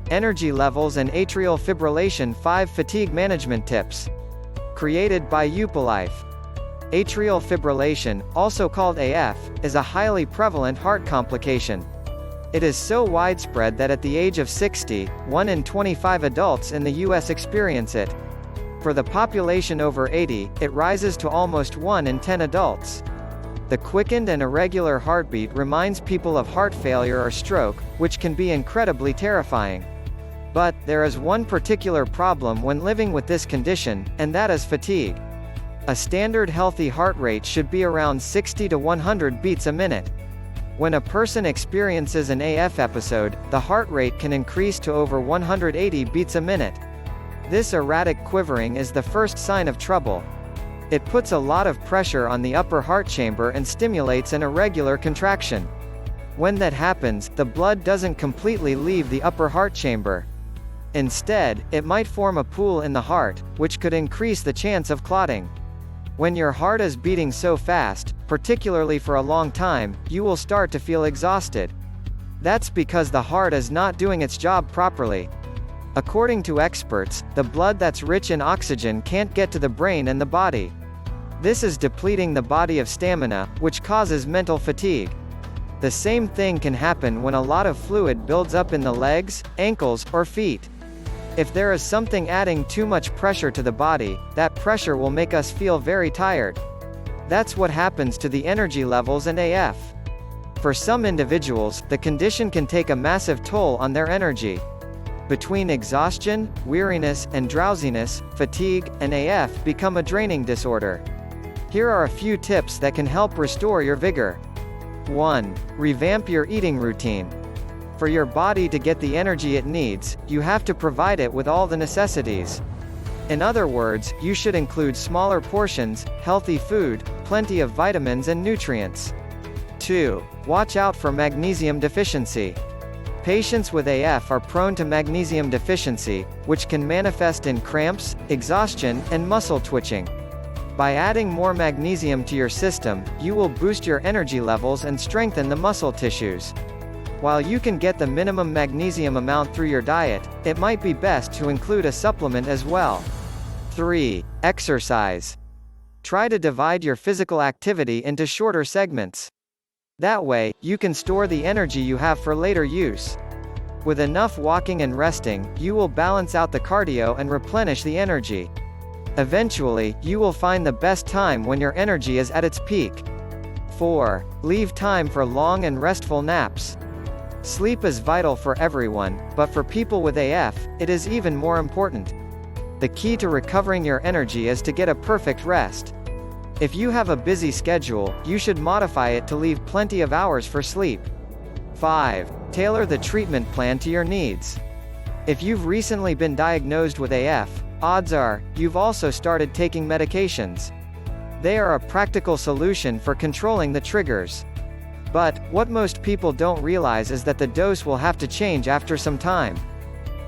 Energy levels and atrial fibrillation 5 fatigue management tips. Created by UPOlife. Atrial fibrillation, also called AF, is a highly prevalent heart complication. It is so widespread that at the age of 60, 1 in 25 adults in the US experience it. For the population over 80, it rises to almost 1 in 10 adults. The quickened and irregular heartbeat reminds people of heart failure or stroke, which can be incredibly terrifying. But, there is one particular problem when living with this condition, and that is fatigue. A standard healthy heart rate should be around 60 to 100 beats a minute. When a person experiences an AF episode, the heart rate can increase to over 180 beats a minute. This erratic quivering is the first sign of trouble. It puts a lot of pressure on the upper heart chamber and stimulates an irregular contraction. When that happens, the blood doesn't completely leave the upper heart chamber. Instead, it might form a pool in the heart, which could increase the chance of clotting. When your heart is beating so fast, particularly for a long time, you will start to feel exhausted. That's because the heart is not doing its job properly. According to experts, the blood that's rich in oxygen can't get to the brain and the body. This is depleting the body of stamina, which causes mental fatigue. The same thing can happen when a lot of fluid builds up in the legs, ankles, or feet. If there is something adding too much pressure to the body, that pressure will make us feel very tired. That's what happens to the energy levels and AF. For some individuals, the condition can take a massive toll on their energy. Between exhaustion, weariness, and drowsiness, fatigue, and AF become a draining disorder. Here are a few tips that can help restore your vigor. 1. Revamp your eating routine. For your body to get the energy it needs, you have to provide it with all the necessities. In other words, you should include smaller portions, healthy food, plenty of vitamins and nutrients. 2. Watch out for magnesium deficiency. Patients with AF are prone to magnesium deficiency, which can manifest in cramps, exhaustion, and muscle twitching. By adding more magnesium to your system, you will boost your energy levels and strengthen the muscle tissues. While you can get the minimum magnesium amount through your diet, it might be best to include a supplement as well. 3. Exercise. Try to divide your physical activity into shorter segments. That way, you can store the energy you have for later use. With enough walking and resting, you will balance out the cardio and replenish the energy. Eventually, you will find the best time when your energy is at its peak. 4. Leave time for long and restful naps. Sleep is vital for everyone, but for people with AF, it is even more important. The key to recovering your energy is to get a perfect rest. If you have a busy schedule, you should modify it to leave plenty of hours for sleep. 5. Tailor the treatment plan to your needs. If you've recently been diagnosed with AF, odds are, you've also started taking medications. They are a practical solution for controlling the triggers. But, what most people don't realize is that the dose will have to change after some time.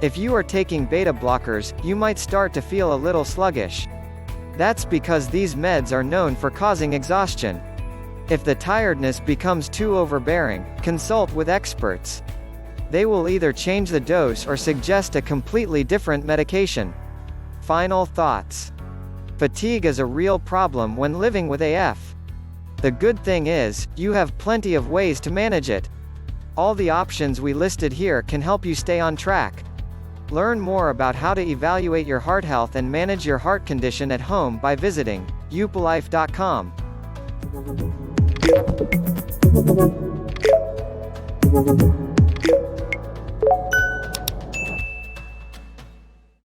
If you are taking beta blockers, you might start to feel a little sluggish. That's because these meds are known for causing exhaustion. If the tiredness becomes too overbearing, consult with experts. They will either change the dose or suggest a completely different medication. Final thoughts. Fatigue is a real problem when living with AF. The good thing is, you have plenty of ways to manage it. All the options we listed here can help you stay on track. Learn more about how to evaluate your heart health and manage your heart condition at home by visiting UPOlife.com.